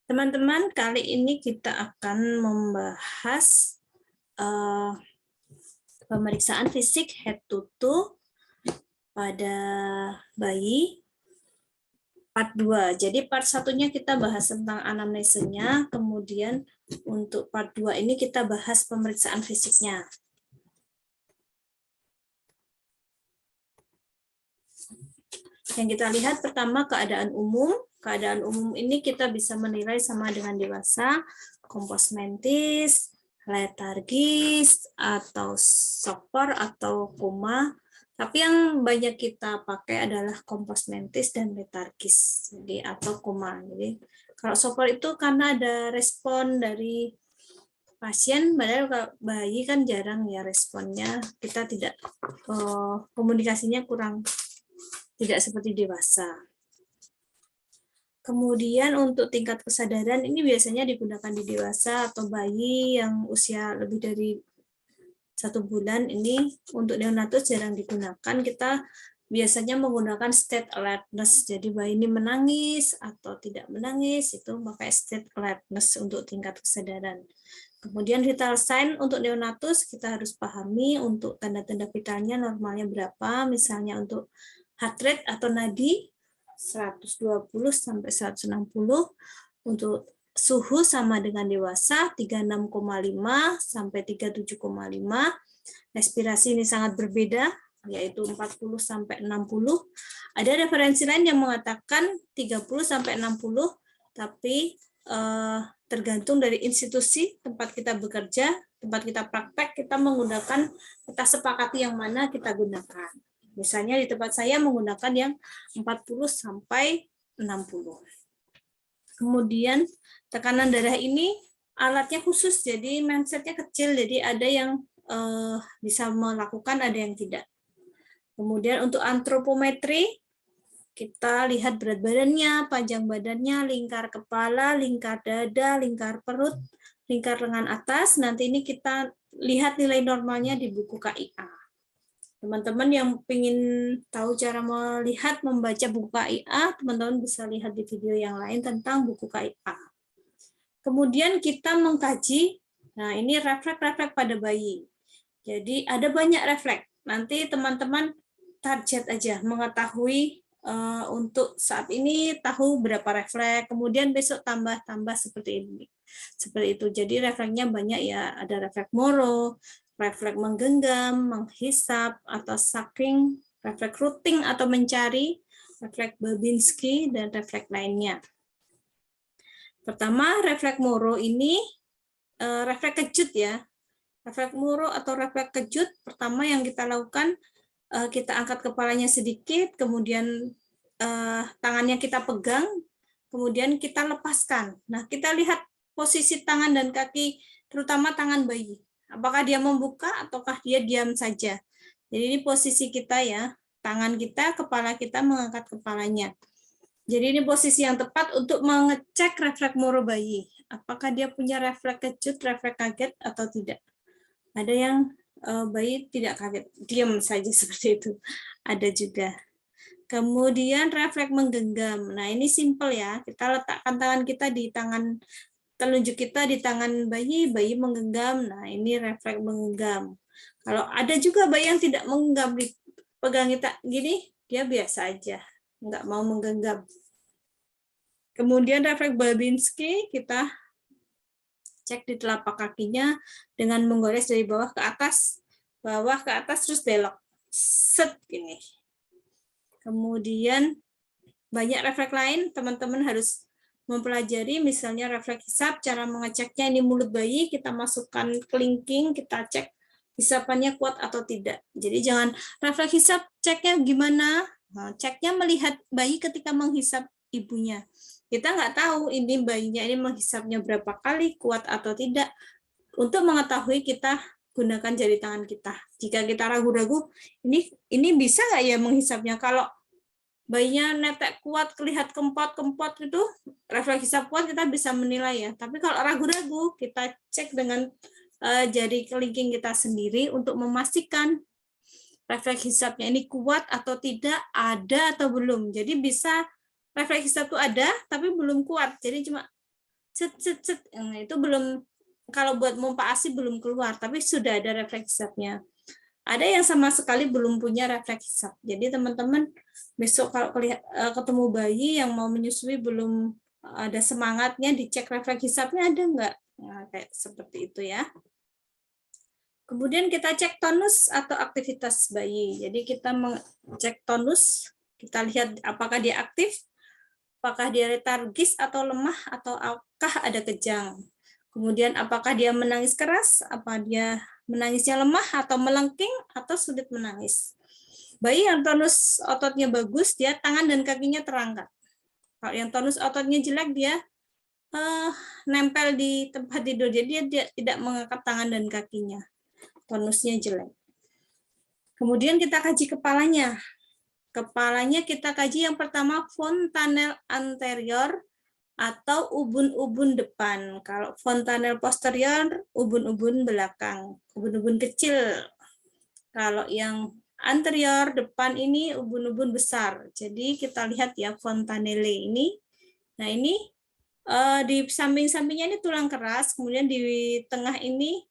Teman-teman, kali ini kita akan membahas pemeriksaan fisik head to toe pada bayi part 2. Jadi part satunya kita bahas tentang anamnesenya, kemudian untuk part 2 ini kita bahas pemeriksaan fisiknya. Yang kita lihat pertama keadaan umum. Keadaan umum ini kita bisa menilai sama dengan dewasa, kompos mentis, letargis, atau sopor, atau koma. Tapi yang banyak kita pakai adalah kompos mentis dan letargis, jadi atau koma. Jadi kalau sopor itu karena ada respon dari pasien, padahal kalau bayi kan jarang ya responnya, kita tidak komunikasinya kurang, tidak seperti dewasa. Kemudian untuk tingkat kesadaran ini biasanya digunakan di dewasa atau bayi yang usia lebih dari 1 bulan. Ini untuk neonatus jarang digunakan, kita biasanya menggunakan state alertness. Jadi bayi ini menangis atau tidak menangis, itu pakai state alertness untuk tingkat kesadaran. Kemudian vital sign untuk neonatus kita harus pahami untuk tanda-tanda vitalnya normalnya berapa, misalnya untuk heart rate atau nadi 120 sampai 160, untuk suhu sama dengan dewasa 36,5 sampai 37,5. Respirasi ini sangat berbeda, yaitu 40 sampai 60. Ada referensi lain yang mengatakan 30 sampai 60, tapi tergantung dari institusi tempat kita bekerja, tempat kita praktek, kita menggunakan, kita sepakati yang mana kita gunakan. Misalnya di tempat saya menggunakan yang 40 sampai 60. Kemudian tekanan darah ini alatnya khusus, jadi mindsetnya kecil, jadi ada yang bisa melakukan, ada yang tidak. Kemudian untuk antropometri, kita lihat berat badannya, panjang badannya, lingkar kepala, lingkar dada, lingkar perut, lingkar lengan atas. Nanti ini kita lihat nilai normalnya di buku KIA. Teman-teman yang ingin tahu cara melihat, membaca buku KIA, teman-teman bisa lihat di video yang lain tentang buku KIA. Kemudian kita mengkaji, nah ini refleks-refleks pada bayi. Jadi ada banyak refleks. Nanti teman-teman target aja, mengetahui untuk saat ini tahu berapa refleks, kemudian besok tambah-tambah seperti ini. Seperti itu. Jadi refleksnya banyak ya, ada refleks Moro, refleks menggenggam, menghisap, atau sucking, refleks rooting atau mencari, refleks Babinski, dan refleks lainnya. Pertama, refleks Moro ini refleks kejut ya. Refleks Moro atau refleks kejut, pertama yang kita lakukan, kita angkat kepalanya sedikit, kemudian tangannya kita pegang, kemudian kita lepaskan. Nah, kita lihat posisi tangan dan kaki, terutama tangan bayi. Apakah dia membuka ataukah dia diam saja. Jadi ini posisi kita ya, tangan kita, kepala kita mengangkat kepalanya. Jadi ini posisi yang tepat untuk mengecek refleks Moro bayi. Apakah dia punya refleks kejut, refleks kaget atau tidak. Ada yang bayi tidak kaget, diam saja seperti itu. Ada juga. Kemudian refleks menggenggam. Nah, ini simple ya. Kita letakkan tangan kita di tangan, telunjuk kita di tangan bayi, bayi menggenggam. Nah, ini refleks menggenggam. Kalau ada juga bayi yang tidak menggenggam, pegang kita gini, dia biasa aja, nggak mau menggenggam. Kemudian refleks Babinski, kita cek di telapak kakinya dengan menggores dari bawah ke atas, terus belok. Set gini. Kemudian banyak refleks lain, teman-teman harus mempelajari, misalnya refleks hisap, cara mengeceknya ini mulut bayi, kita masukkan kelingking, kita cek hisapannya kuat atau tidak. Jadi jangan refleks hisap, ceknya gimana? Nah, ceknya melihat bayi ketika menghisap ibunya. Kita nggak tahu ini bayinya ini menghisapnya berapa kali, kuat atau tidak. Untuk mengetahui, kita gunakan jari tangan kita. Jika kita ragu-ragu, ini bisa nggak ya menghisapnya? Kalau bayinya netek kuat, kelihatan kempot itu, refleks hisap kuat, kita bisa menilai ya. Tapi kalau ragu-ragu, kita cek dengan jari kelingking kita sendiri untuk memastikan refleks hisapnya ini kuat atau tidak, ada atau belum. Jadi bisa refleks hisap itu ada, tapi belum kuat. Jadi cuma Itu belum, kalau buat pompa ASI belum keluar, tapi sudah ada refleks hisapnya. Ada yang sama sekali belum punya refleks hisap. Jadi teman-teman besok kalau ketemu bayi yang mau menyusui belum ada semangatnya, dicek refleks hisapnya ada nggak? Nah, kayak seperti itu ya. Kemudian kita cek tonus atau aktivitas bayi. Jadi kita mengecek tonus, kita lihat apakah dia aktif, apakah dia letargis atau lemah, atau apakah ada kejang. Kemudian apakah dia menangis keras, apa dia menangisnya lemah atau melengking atau sulit menangis. Bayi yang tonus ototnya bagus, dia tangan dan kakinya terangkat. Kalau yang tonus ototnya jelek, dia nempel di tempat tidur, jadi dia tidak mengangkat tangan dan kakinya. Tonusnya jelek. Kemudian kita kaji kepalanya. Kepalanya kita kaji yang pertama fontanel anterior atau ubun-ubun depan. Kalau fontanel posterior, ubun-ubun belakang, ubun-ubun kecil. Kalau yang anterior depan ini ubun-ubun besar. Jadi kita lihat ya fontanelle ini. Nah ini di samping-sampingnya ini tulang keras, kemudian di tengah ini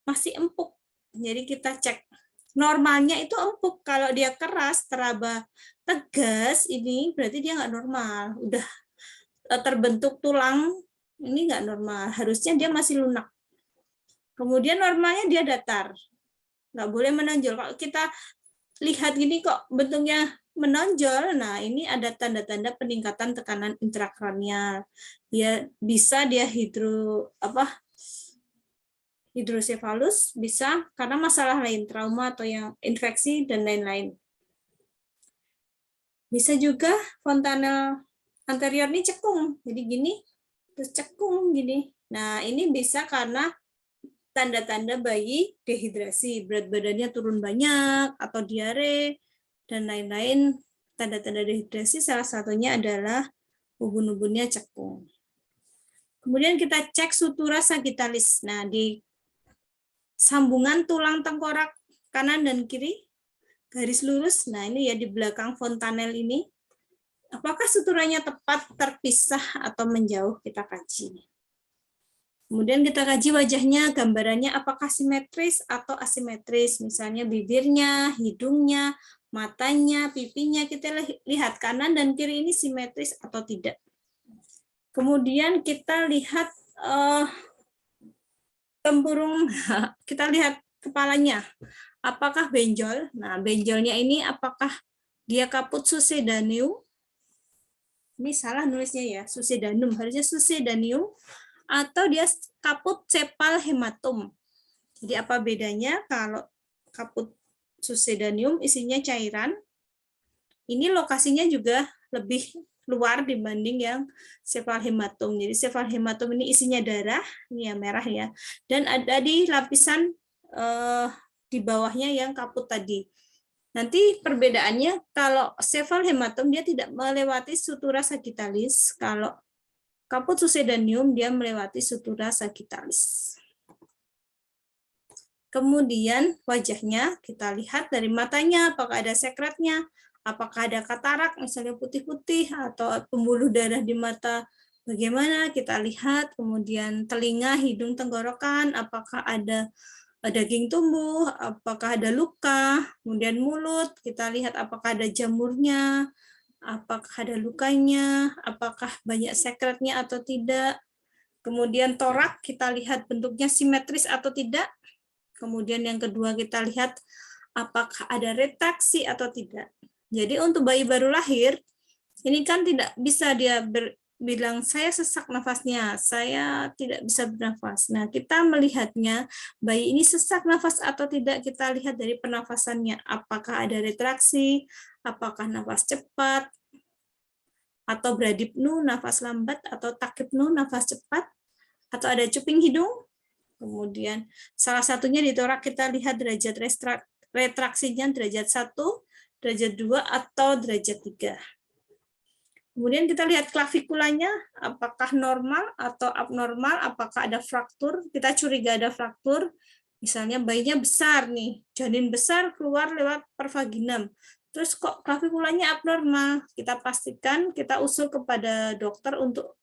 masih empuk. Jadi kita cek. Normalnya itu empuk. Kalau dia keras, teraba, tegas, ini berarti dia nggak normal. Udah terbentuk tulang, ini nggak normal. Harusnya dia masih lunak. Kemudian normalnya dia datar. Nggak boleh menonjol. Kalau kita lihat gini kok bentuknya menonjol, nah ini ada tanda-tanda peningkatan tekanan intrakranial. Dia bisa hidrosefalus, bisa karena masalah lain, trauma atau yang infeksi dan lain-lain. Bisa juga fontanel anterior ini cekung, jadi gini, terus cekung gini. Nah ini bisa karena tanda-tanda bayi dehidrasi, berat badannya turun banyak atau diare dan lain-lain. Tanda-tanda dehidrasi salah satunya adalah ubun-ubunnya cekung. Kemudian kita cek sutura sagittalis. Nah di sambungan tulang tengkorak kanan dan kiri garis lurus. Nah ini ya di belakang fontanel ini. Apakah suturanya tepat, terpisah, atau menjauh, kita kaji. Kemudian kita kaji wajahnya, gambarannya apakah simetris atau asimetris. Misalnya bibirnya, hidungnya, matanya, pipinya, kita lihat kanan dan kiri ini simetris atau tidak. Kemudian kita lihat tempurung, kita lihat kepalanya. Apakah benjol? Nah, benjolnya ini apakah dia kaput succedaneum? Ini salah nulisnya ya, succedanum, harusnya succedaneum, atau dia kaput sepal hematum. Jadi apa bedanya? Kalau kaput succedaneum isinya cairan, ini lokasinya juga lebih luar dibanding yang sepal hematum. Jadi sepal hematum ini isinya darah, ini ya merah ya, dan ada di lapisan di bawahnya yang kaput tadi. Nanti perbedaannya, kalau sepal hematum dia tidak melewati sutura sagittalis, kalau kaput succedaneum dia melewati sutura sagittalis. Kemudian wajahnya kita lihat dari matanya, apakah ada sekretnya, apakah ada katarak, misalnya putih-putih, atau pembuluh darah di mata, bagaimana kita lihat. Kemudian telinga, hidung, tenggorokan, apakah ada daging tumbuh, apakah ada luka. Kemudian mulut, kita lihat apakah ada jamurnya, apakah ada lukanya, apakah banyak sekretnya atau tidak. Kemudian torak, kita lihat bentuknya simetris atau tidak. Kemudian yang kedua kita lihat apakah ada retraksi atau tidak. Jadi untuk bayi baru lahir, ini kan tidak bisa dia bilang saya sesak nafasnya, saya tidak bisa bernafas. Nah, kita melihatnya bayi ini sesak nafas atau tidak, kita lihat dari pernafasannya. Apakah ada retraksi, apakah nafas cepat, atau bradipnu, nafas lambat, atau takipnu, nafas cepat, atau ada cuping hidung. Kemudian salah satunya di torak kita lihat derajat retraksinya derajat 1, derajat 2, atau derajat 3. Kemudian kita lihat klavikulanya, apakah normal atau abnormal, apakah ada fraktur, kita curiga ada fraktur, misalnya bayinya besar nih, janin besar keluar lewat pervaginam, terus kok klavikulanya abnormal, kita pastikan, kita usul kepada dokter untuk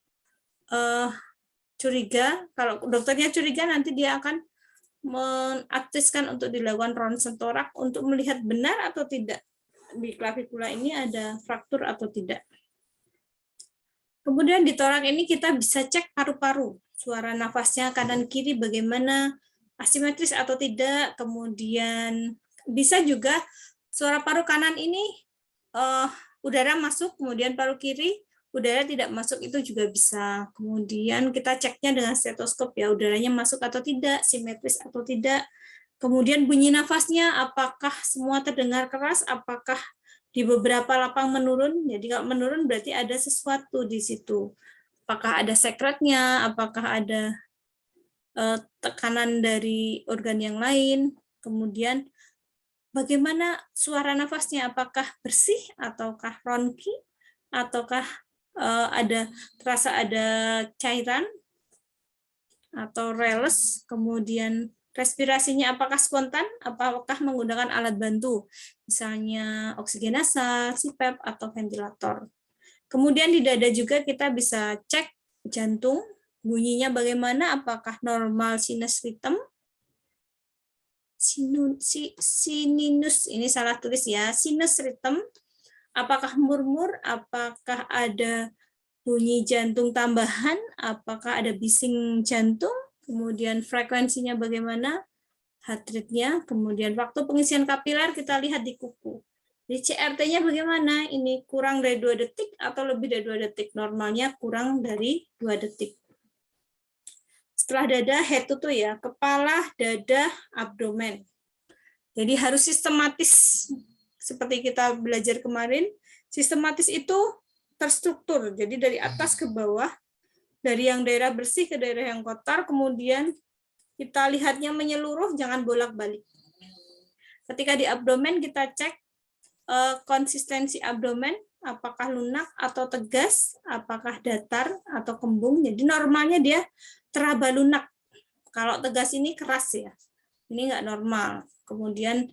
curiga, kalau dokternya curiga nanti dia akan mengaktifkan untuk dilakukan ronsen torak untuk melihat benar atau tidak di klavikula ini ada fraktur atau tidak. Kemudian di torak ini kita bisa cek paru-paru, suara nafasnya kanan kiri bagaimana, asimetris atau tidak. Kemudian bisa juga suara paru kanan ini udara masuk, kemudian paru kiri udara tidak masuk, itu juga bisa. Kemudian kita ceknya dengan stetoskop ya, udaranya masuk atau tidak, simetris atau tidak. Kemudian bunyi nafasnya, apakah semua terdengar keras, apakah di beberapa lapang menurun. Jadi kalau menurun berarti ada sesuatu di situ. Apakah ada sekretnya, apakah ada tekanan dari organ yang lain. Kemudian bagaimana suara nafasnya, apakah bersih ataukah ronki, ataukah terasa ada cairan atau reles. Kemudian respirasinya apakah spontan, apakah menggunakan alat bantu, misalnya oksigenasa, CPAP, atau ventilator. Kemudian di dada juga kita bisa cek jantung, bunyinya bagaimana, apakah normal sinus rhythm, sinus, ini salah tulis ya, sinus rhythm, apakah murmur, apakah ada bunyi jantung tambahan, apakah ada bising jantung, kemudian frekuensinya bagaimana, heart rate-nya, kemudian waktu pengisian kapiler kita lihat di kuku. Jadi CRT-nya bagaimana? Ini kurang dari 2 detik atau lebih dari 2 detik. Normalnya kurang dari 2 detik. Setelah dada, head to toe ya, kepala, dada, abdomen. Jadi harus sistematis. Seperti kita belajar kemarin, sistematis itu terstruktur. Jadi dari atas ke bawah, dari yang daerah bersih ke daerah yang kotor, kemudian kita lihatnya menyeluruh, jangan bolak-balik. Ketika di abdomen kita cek konsistensi abdomen, apakah lunak atau tegas, apakah datar atau kembung. Jadi normalnya dia teraba lunak. Kalau tegas ini keras ya, ini nggak normal. Kemudian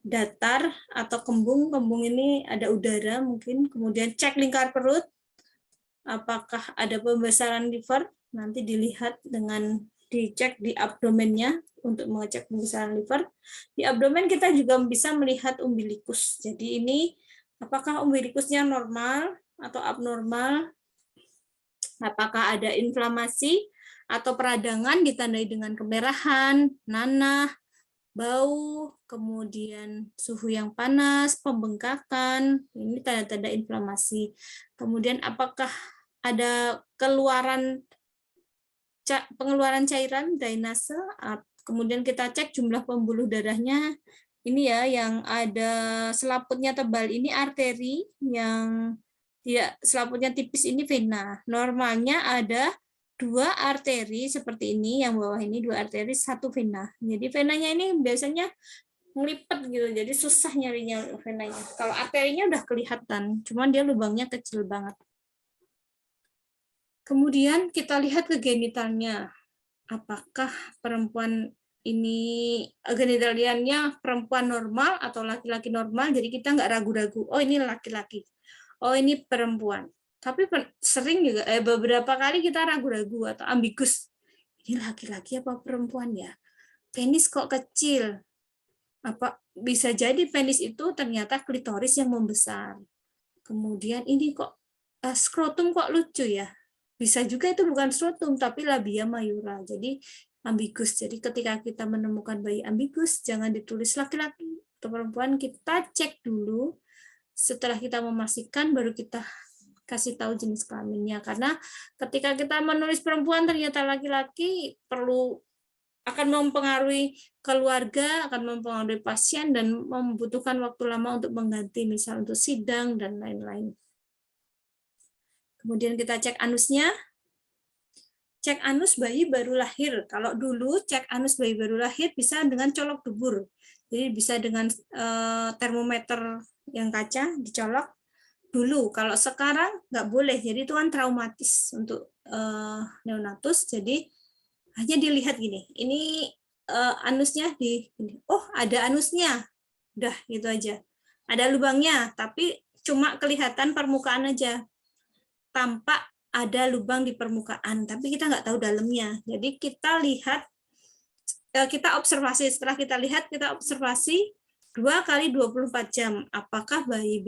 datar atau kembung, kembung ini ada udara mungkin. Kemudian cek lingkar perut, apakah ada pembesaran liver, nanti dilihat dengan dicek di abdomennya untuk mengecek pembesaran liver. Di abdomen kita juga bisa melihat umbilikus. Jadi ini apakah umbilikusnya normal atau abnormal, apakah ada inflamasi atau peradangan ditandai dengan kemerahan, nanah, bau, kemudian suhu yang panas, pembengkakan, ini tanda-tanda inflamasi. Kemudian apakah ada pengeluaran cairan, drainase, kemudian kita cek jumlah pembuluh darahnya. Ini ya yang ada selaputnya tebal ini arteri, yang tidak selaputnya tipis ini vena. Normalnya ada 2 arteri seperti ini, yang bawah ini 2 arteri, 1 vena. Jadi venanya ini biasanya ngelipet gitu, jadi susah nyarinya venanya. Kalau arterinya udah kelihatan, cuman dia lubangnya kecil banget. Kemudian kita lihat ke genitalnya. Apakah perempuan ini genitaliannya perempuan normal atau laki-laki normal, jadi kita nggak ragu-ragu, oh ini laki-laki, oh ini perempuan. Tapi sering juga beberapa kali kita ragu-ragu atau ambigus, ini laki-laki apa perempuan ya, penis kok kecil, apa bisa jadi penis itu ternyata klitoris yang membesar. Kemudian ini kok skrotum kok lucu ya, bisa juga itu bukan skrotum tapi labia mayura, jadi ambigus. Jadi ketika kita menemukan bayi ambigus, jangan ditulis laki-laki atau perempuan, kita cek dulu. Setelah kita memastikan, baru kita kasih tahu jenis kelaminnya. Karena ketika kita menulis perempuan ternyata laki-laki, akan mempengaruhi keluarga, akan mempengaruhi pasien, dan membutuhkan waktu lama untuk mengganti, misal untuk sidang dan lain-lain. Kemudian kita cek anusnya. Cek anus bayi baru lahir. Kalau dulu cek anus bayi baru lahir bisa dengan colok dubur. Jadi bisa dengan termometer yang kaca dicolok dulu. Kalau sekarang nggak boleh. Jadi itu kan traumatis untuk neonatus. Jadi hanya dilihat gini. Ini anusnya oh ada anusnya. Udah gitu aja. Ada lubangnya, tapi cuma kelihatan permukaan aja. Tampak ada lubang di permukaan, tapi kita nggak tahu dalamnya. Jadi kita lihat, kita observasi. Setelah kita lihat, kita observasi 2 kali 24 jam. Apakah bayi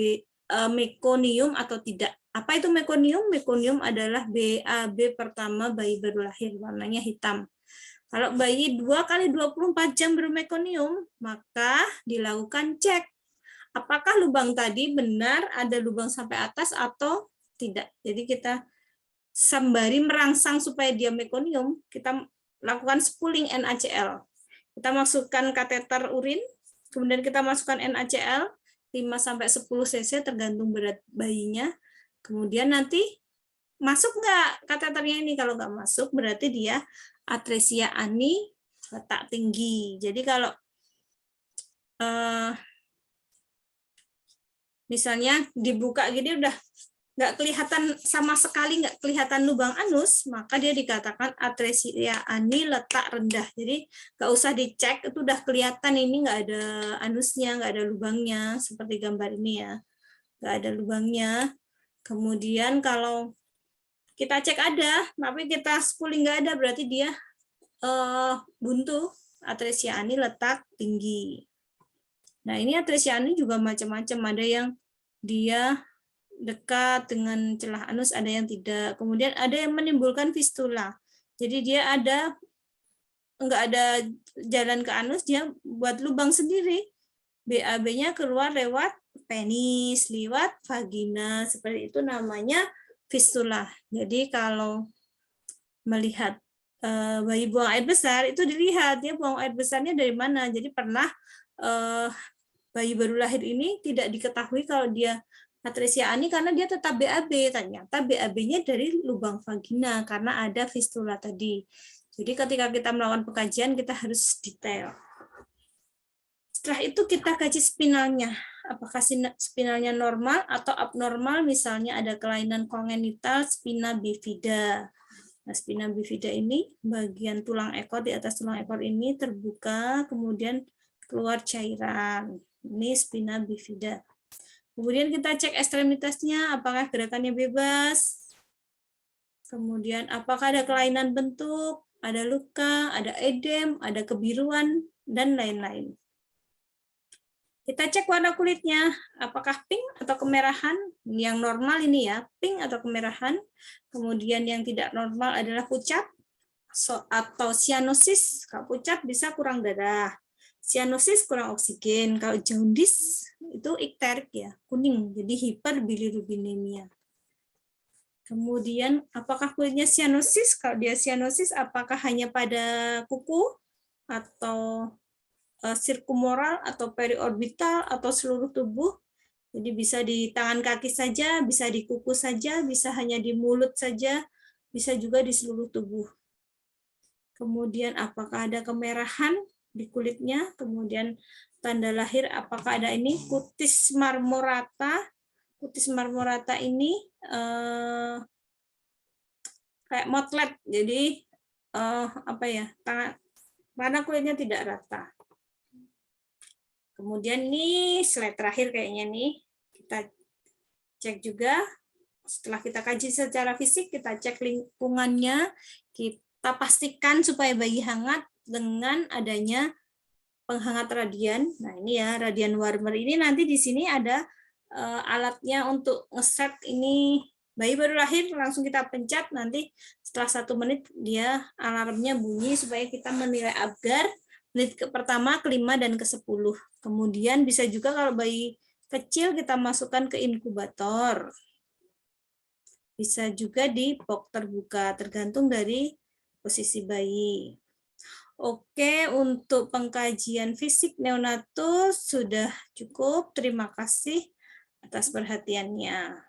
mekonium atau tidak? Apa itu mekonium? Mekonium adalah BAB pertama bayi baru lahir, warnanya hitam. Kalau bayi 2 kali 24 jam bermekonium, maka dilakukan cek. Apakah lubang tadi benar ada lubang sampai atas atau tidak. Jadi kita sembari merangsang supaya dia mekonium, kita lakukan spooling NaCl. Kita masukkan kateter urin, kemudian kita masukkan NaCl 5-10 cc tergantung berat bayinya. Kemudian nanti masuk nggak kateternya ini? Kalau nggak masuk berarti dia atresia ani letak tinggi. Jadi kalau misalnya dibuka gini udah nggak kelihatan sama sekali, nggak kelihatan lubang anus, maka dia dikatakan atresia ani letak rendah. Jadi nggak usah dicek, itu udah kelihatan ini nggak ada anusnya, nggak ada lubangnya, seperti gambar ini ya, nggak ada lubangnya. Kemudian kalau kita cek ada, tapi kita spooling nggak ada, berarti dia buntu, atresia ani letak tinggi. Nah ini atresia ani juga macam-macam, ada yang dia dekat dengan celah anus, ada yang tidak. Kemudian ada yang menimbulkan fistula. Jadi dia nggak ada jalan ke anus, dia buat lubang sendiri. BAB-nya keluar lewat penis, lewat vagina, seperti itu namanya fistula. Jadi kalau melihat bayi buang air besar, itu dilihat dia buang air besarnya dari mana. Jadi pernah bayi baru lahir ini tidak diketahui kalau dia atresia ani karena dia tetap BAB, ternyata BAB-nya dari lubang vagina karena ada fistula tadi. Jadi ketika kita melakukan pengkajian kita harus detail. Setelah itu kita kaji spinalnya. Apakah spinalnya normal atau abnormal, misalnya ada kelainan kongenital spina bifida. Nah, spina bifida ini bagian tulang ekor, di atas tulang ekor ini terbuka, kemudian keluar cairan. Ini spina bifida. Kemudian kita cek ekstremitasnya, apakah gerakannya bebas. Kemudian apakah ada kelainan bentuk, ada luka, ada edem, ada kebiruan, dan lain-lain. Kita cek warna kulitnya, apakah pink atau kemerahan. Yang normal ini ya, pink atau kemerahan. Kemudian yang tidak normal adalah pucat atau cyanosis. Kalau pucat bisa kurang darah. Cyanosis kurang oksigen, kalau jaundice itu ikterik ya, kuning, jadi hiperbilirubinemia. Kemudian apakah kulitnya cyanosis? Kalau dia cyanosis apakah hanya pada kuku atau sirkumoral atau periorbital atau seluruh tubuh? Jadi bisa di tangan kaki saja, bisa di kuku saja, bisa hanya di mulut saja, bisa juga di seluruh tubuh. Kemudian apakah ada kemerahan di kulitnya, kemudian tanda lahir apakah ada ini cutis marmorata. Cutis marmorata ini kayak motlet, jadi apa ya, warna kulitnya tidak rata. Kemudian ini slide terakhir kayaknya nih, kita cek juga. Setelah kita kaji secara fisik, kita cek lingkungannya, kita pastikan supaya bayi hangat dengan adanya penghangat radian. Nah ini ya, radian warmer ini nanti di sini ada alatnya untuk ngeset ini. Bayi baru lahir langsung kita pencet, nanti setelah 1 menit dia alarmnya bunyi supaya kita menilai Apgar menit pertama, ke-5, dan ke-10. Kemudian bisa juga kalau bayi kecil kita masukkan ke inkubator. Bisa juga di box terbuka, tergantung dari posisi bayi. Oke, untuk pengkajian fisik neonatus sudah cukup. Terima kasih atas perhatiannya.